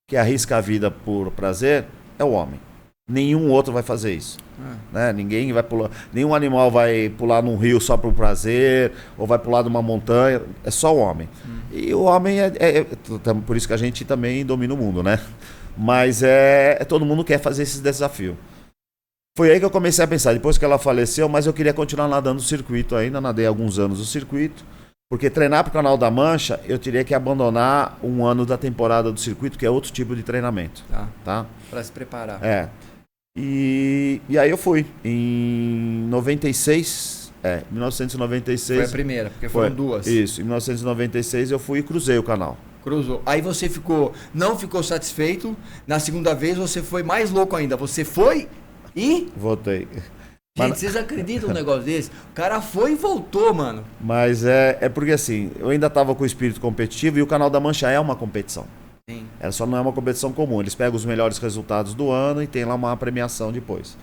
S3: que arrisca a vida por prazer é o homem. Nenhum outro vai fazer isso. Né? Ninguém vai pular, nenhum animal vai pular num rio só por prazer, ou vai pular de uma montanha, é só o homem. E o homem por isso que a gente também domina o mundo, né? Mas todo mundo quer fazer esse desafio. Foi aí que eu comecei a pensar, depois que ela faleceu, mas eu queria continuar nadando o circuito ainda, nadei alguns anos o circuito. Porque treinar para o Canal da Mancha, eu teria que abandonar 1 ano da temporada do circuito, que é outro tipo de treinamento. Tá?
S2: Para se preparar.
S3: E aí eu fui. Em 96, 1996...
S2: Foi a primeira, porque foram 2.
S3: Isso, em 1996 eu fui e cruzei o canal.
S2: Cruzou. Aí você não ficou satisfeito, na segunda vez você foi mais louco ainda. Você foi e...
S3: Voltei.
S2: Gente, vocês acreditam num negócio desse? O cara foi e voltou, mano.
S3: Mas é porque assim, eu ainda estava com o espírito competitivo e o Canal da Mancha é uma competição.
S2: Sim.
S3: Ela só não é uma competição comum. Eles pegam os melhores resultados do ano e tem lá uma premiação depois.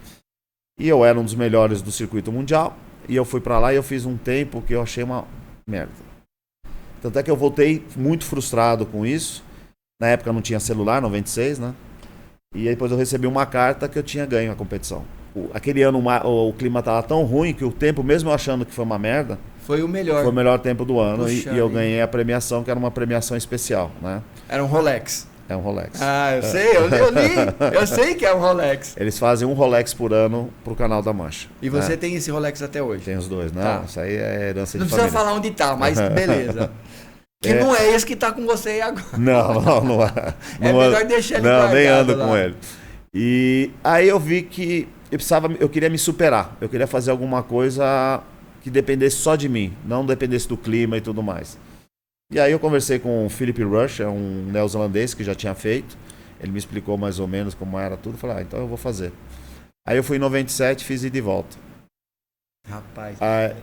S3: E eu era um dos melhores do circuito mundial. E eu fui para lá e eu fiz um tempo que eu achei uma merda. Tanto é que eu voltei muito frustrado com isso. Na época não tinha celular, 96, né? E aí depois eu recebi uma carta que eu tinha ganho a competição. Aquele ano o clima estava tão ruim que o tempo, mesmo eu achando que foi uma merda,
S2: foi o melhor.
S3: Foi o melhor tempo do ano.
S2: Puxa,
S3: e eu ganhei a premiação, que era uma premiação especial, né?
S2: Era um Rolex.
S3: É um Rolex.
S2: Ah, eu sei, eu li. Eu sei que é um Rolex.
S3: Eles fazem um Rolex por ano pro Canal da Mancha.
S2: E você tem esse Rolex até hoje?
S3: Tem os dois, não.
S2: Tá.
S3: Isso aí é herança
S2: Não
S3: de
S2: precisa
S3: família.
S2: falar onde tá, mas beleza. Que não é esse que tá com você aí agora.
S3: Não é.
S2: É melhor deixar ele
S3: Não, nem
S2: guardado
S3: ando
S2: lá.
S3: com ele. E aí eu vi que eu queria me superar. Eu queria fazer alguma coisa que dependesse só de mim, não dependesse do clima e tudo mais. E aí eu conversei com o Philip Rush, é um neozelandês que já tinha feito. Ele me explicou mais ou menos como era tudo. Falei, então eu vou fazer. Aí eu fui em 97, fiz ida e volta.
S2: Rapaz.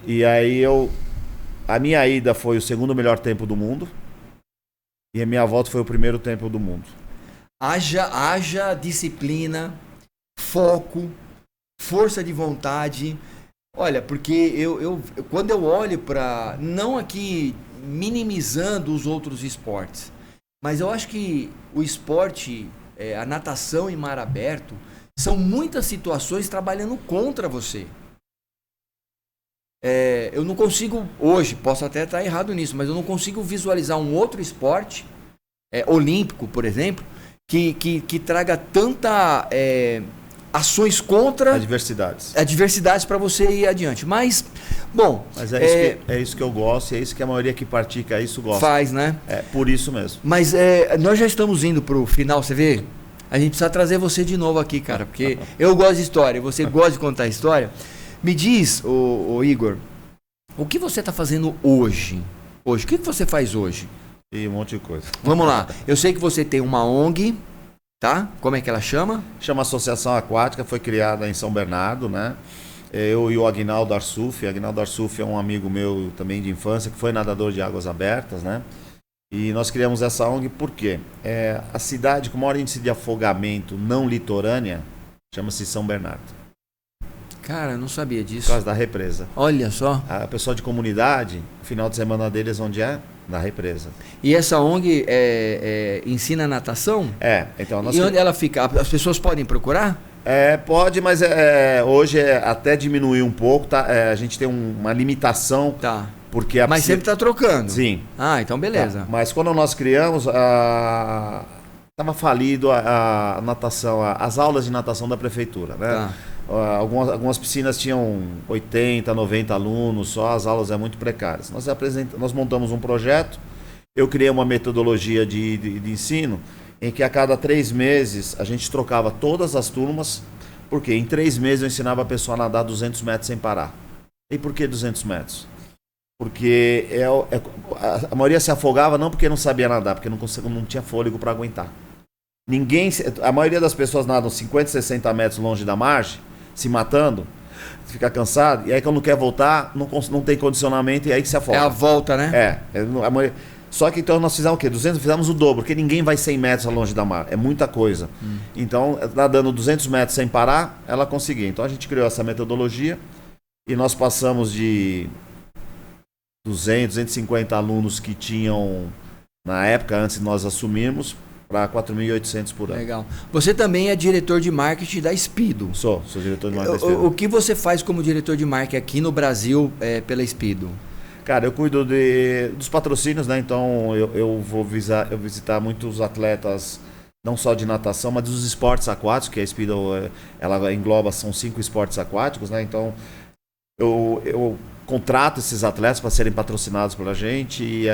S3: E aí a minha ida foi o segundo melhor tempo do mundo. E a minha volta foi o primeiro tempo do mundo.
S2: Haja disciplina, foco, força de vontade. Olha, porque eu quando eu olho para, não aqui minimizando os outros esportes, mas eu acho que o esporte, a natação em mar aberto, são muitas situações trabalhando contra você. Eu não consigo, hoje, posso até estar errado nisso, mas eu não consigo visualizar um outro esporte, olímpico, por exemplo, que traga tanta ações contra
S3: adversidades
S2: para você ir adiante. Mas, bom...
S3: Mas é isso que eu gosto, e é isso que a maioria que pratica isso gosta.
S2: Faz, né?
S3: É por isso mesmo.
S2: Mas nós já estamos indo pro final, você vê? A gente precisa trazer você de novo aqui, cara, porque eu gosto de história, você gosta de contar história. Me diz, ô Igor, o que você está fazendo hoje? O que você faz hoje?
S3: E um monte de coisa.
S2: Vamos lá. Eu sei que você tem uma ONG, tá? Como é que ela chama?
S3: Chama Associação Aquática, foi criada em São Bernardo, né? Eu e o Aguinaldo Arsuf. Aguinaldo Arsuf é um amigo meu também de infância, que foi nadador de águas abertas, né? E nós criamos essa ONG porque a cidade com o maior índice de afogamento não litorânea chama-se São Bernardo.
S2: Cara, eu não sabia disso.
S3: Por causa da represa.
S2: Olha só.
S3: A pessoa de comunidade, o final de semana deles onde é? Na represa.
S2: E essa ONG ensina natação?
S3: Então
S2: E onde ela fica? As pessoas podem procurar?
S3: Pode, mas hoje até diminuiu um pouco, tá? A gente tem uma limitação.
S2: Tá.
S3: Porque
S2: mas sempre está trocando?
S3: Sim.
S2: Ah, então beleza.
S3: Tá. Mas quando nós criamos, estava falido a natação, as aulas de natação da prefeitura, né?
S2: Tá.
S3: Algumas piscinas tinham 80, 90 alunos só, as aulas eram muito precárias. Nós montamos um projeto, eu criei uma metodologia de ensino, em que a cada 3 meses a gente trocava todas as turmas, porque em 3 meses eu ensinava a pessoa a nadar 200 metros sem parar. E por que 200 metros? Porque a maioria se afogava não porque não sabia nadar, porque não tinha fôlego para aguentar. A maioria das pessoas nadam 50, 60 metros longe da margem, se matando, fica cansado, e aí quando quer voltar, não tem condicionamento, e aí que se afoga.
S2: É a volta, né?
S3: Só que então nós fizemos o quê? 200, fizemos o dobro, porque ninguém vai 100 metros longe da mar, é muita coisa. Então, nadando 200 metros sem parar, ela conseguia. Então a gente criou essa metodologia, e nós passamos de 200, 250 alunos que tinham, na época, antes de nós assumirmos, para 4.800 por ano.
S2: Legal. Você também é diretor de marketing da Speedo.
S3: Sou diretor de marketing da Speedo.
S2: O que você faz como diretor de marketing aqui no Brasil pela Speedo?
S3: Cara, eu cuido dos patrocínios, né? Então eu vou visitar muitos atletas, não só de natação, mas dos esportes aquáticos, que a Speedo ela engloba, são 5 esportes aquáticos, né? Então eu contrato esses atletas para serem patrocinados pela gente e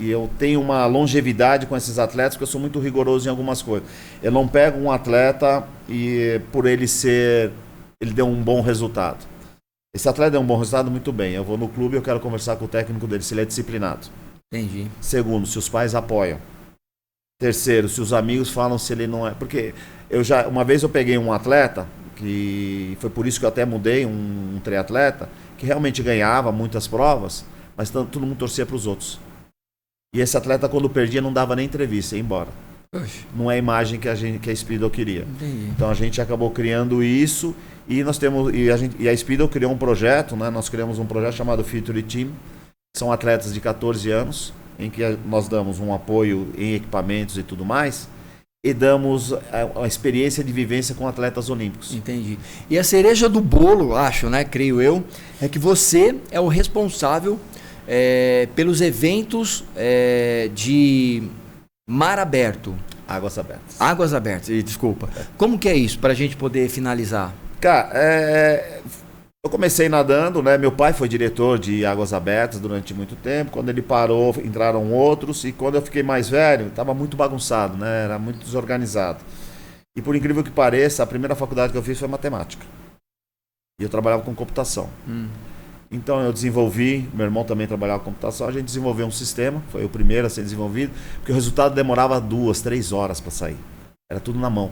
S3: eu tenho uma longevidade com esses atletas porque eu sou muito rigoroso em algumas coisas. Eu não pego um atleta e por ele deu um bom resultado. Esse atleta deu um bom resultado, muito bem. Eu vou no clube e eu quero conversar com o técnico dele, se ele é disciplinado.
S2: Entendi.
S3: Segundo, se os pais apoiam. Terceiro, se os amigos falam se ele não é... Porque uma vez eu peguei um atleta, que foi por isso que eu até mudei, um triatleta, que realmente ganhava muitas provas, mas todo mundo torcia para os outros. E esse atleta, quando perdia, não dava nem entrevista, ia embora.
S2: Oxe.
S3: Não é a imagem que a Speedo queria.
S2: Entendi.
S3: Então a gente acabou criando isso e a Speedo criou um projeto, né? Nós criamos um projeto chamado Future Team. São atletas de 14 anos, em que nós damos um apoio em equipamentos e tudo mais, e damos a experiência de vivência com atletas olímpicos.
S2: Entendi. E a cereja do bolo, acho, né, creio eu, é que você é o responsável pelos eventos de mar aberto.
S3: Águas Abertas.
S2: Águas Abertas, desculpa. Como que é isso, para a gente poder finalizar?
S3: Cara, eu comecei nadando, né? Meu pai foi diretor de Águas Abertas durante muito tempo. Quando ele parou, entraram outros. E quando eu fiquei mais velho, estava muito bagunçado, né? Era muito desorganizado. E por incrível que pareça, a primeira faculdade que eu fiz foi matemática. E eu trabalhava com computação. Então eu desenvolvi, meu irmão também trabalhava com computação, a gente desenvolveu um sistema, foi o primeiro a ser desenvolvido, porque o resultado demorava 2, 3 horas para sair. Era tudo na mão.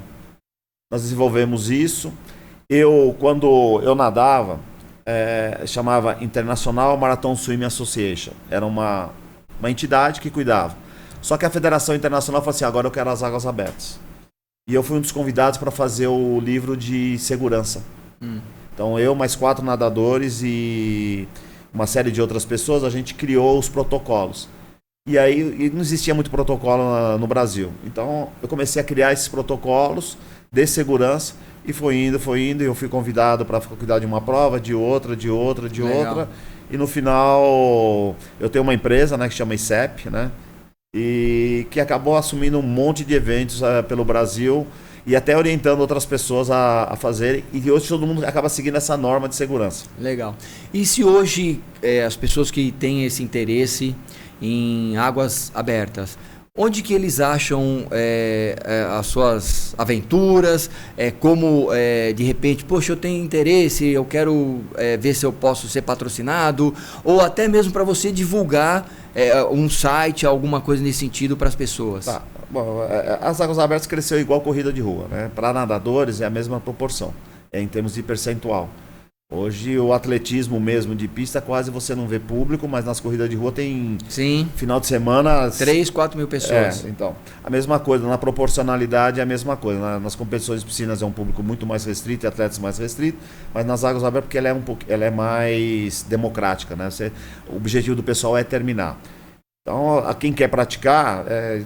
S3: Nós desenvolvemos isso. Quando eu nadava, chamava International Marathon Swimming Association. Era uma entidade que cuidava. Só que a Federação Internacional falou assim, agora eu quero as águas abertas. E eu fui um dos convidados para fazer o livro de segurança. Então eu, mais 4 nadadores e uma série de outras pessoas, a gente criou os protocolos. E aí não existia muito protocolo no Brasil. Então eu comecei a criar esses protocolos de segurança e foi indo, e eu fui convidado para cuidar de uma prova, de outra. E no final eu tenho uma empresa, né, que chama ICEP, né? E que acabou assumindo um monte de eventos pelo Brasil e até orientando outras pessoas a fazerem. E hoje todo mundo acaba seguindo essa norma de segurança.
S2: Legal. E se hoje as pessoas que têm esse interesse em águas abertas, onde que eles acham as suas aventuras, como de repente, poxa, eu tenho interesse, eu quero ver se eu posso ser patrocinado, ou até mesmo para você divulgar um site, alguma coisa nesse sentido para as pessoas?
S3: Tá. Bom, as águas abertas cresceu igual corrida de rua, né? Para nadadores é a mesma proporção, em termos de percentual. Hoje o atletismo mesmo de pista quase você não vê público, mas nas corridas de rua tem,
S2: sim,
S3: final de semana
S2: 3, 4 mil pessoas.
S3: Então, a mesma coisa, na proporcionalidade é a mesma coisa. Nas competições de piscinas é um público muito mais restrito e atletas mais restritos, mas nas águas abertas porque ela é mais democrática, né? O objetivo do pessoal é terminar. Então, quem quer praticar,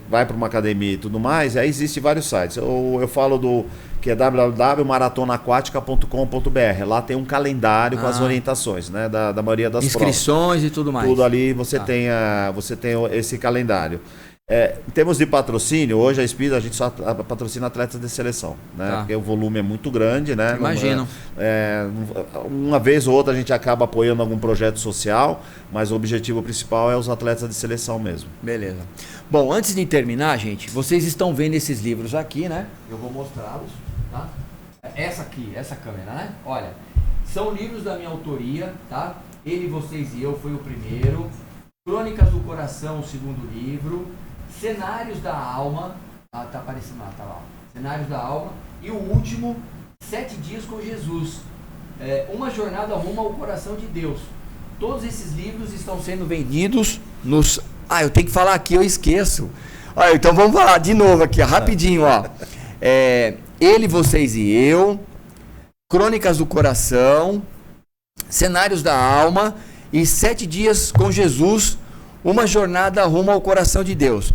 S3: vai para uma academia e tudo mais, aí existem vários sites. Eu falo que é www.maratonaquatica.com.br. Lá tem um calendário com as orientações, né, da maioria das
S2: inscrições
S3: provas.
S2: E tudo mais.
S3: Tudo ali você tem esse calendário. Em termos de patrocínio, hoje a Speed a gente só patrocina atletas de seleção, né? Porque o volume é muito grande, né?
S2: Imagino.
S3: Uma vez ou outra a gente acaba apoiando algum projeto social, mas o objetivo principal é os atletas de seleção mesmo.
S2: Beleza. Bom, antes de terminar, gente, vocês estão vendo esses livros aqui, né? Eu vou mostrá-los, tá? Essa câmera, né? Olha, são livros da minha autoria, tá? Ele, Vocês e Eu foi o primeiro. Crônicas do Coração, o segundo livro. Cenários da Alma, tá aparecendo lá, tá lá. Cenários da Alma. E o último, 7 Dias com Jesus. Uma jornada rumo ao coração de Deus. Todos esses livros estão sendo vendidos nos... eu tenho que falar aqui, eu esqueço. Então vamos falar de novo aqui, rapidinho, ó. Ele, Vocês e Eu, Crônicas do Coração, Cenários da Alma e 7 Dias com Jesus, uma jornada rumo ao coração de Deus.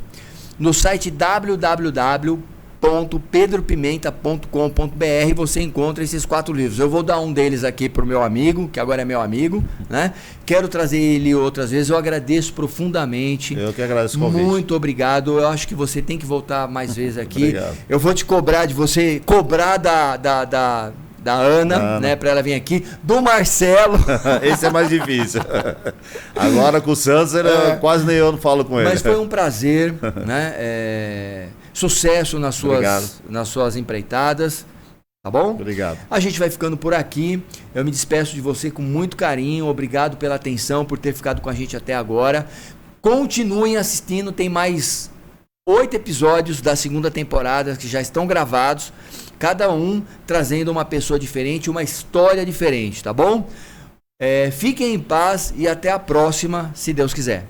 S2: No site www.pedropimenta.com.br você encontra esses 4 livros. Eu vou dar um deles aqui para o meu amigo, que agora é meu amigo, né? Quero trazer ele outras vezes. Eu agradeço profundamente.
S3: Eu que agradeço o convite.
S2: Muito obrigado. Eu acho que você tem que voltar mais vezes aqui.
S3: Obrigado.
S2: Eu vou te cobrar de você, cobrar da Ana, né, para ela vir aqui, do Marcelo.
S3: Esse é mais difícil. Agora com o Santos, quase nem eu não falo com ele.
S2: Mas foi um prazer, né? Sucesso nas suas empreitadas, tá bom?
S3: Obrigado.
S2: A gente vai ficando por aqui. Eu me despeço de você com muito carinho. Obrigado pela atenção, por ter ficado com a gente até agora. Continuem assistindo, tem mais 8 episódios da segunda temporada que já estão gravados. Cada um trazendo uma pessoa diferente, uma história diferente, tá bom? Fiquem em paz e até a próxima, se Deus quiser.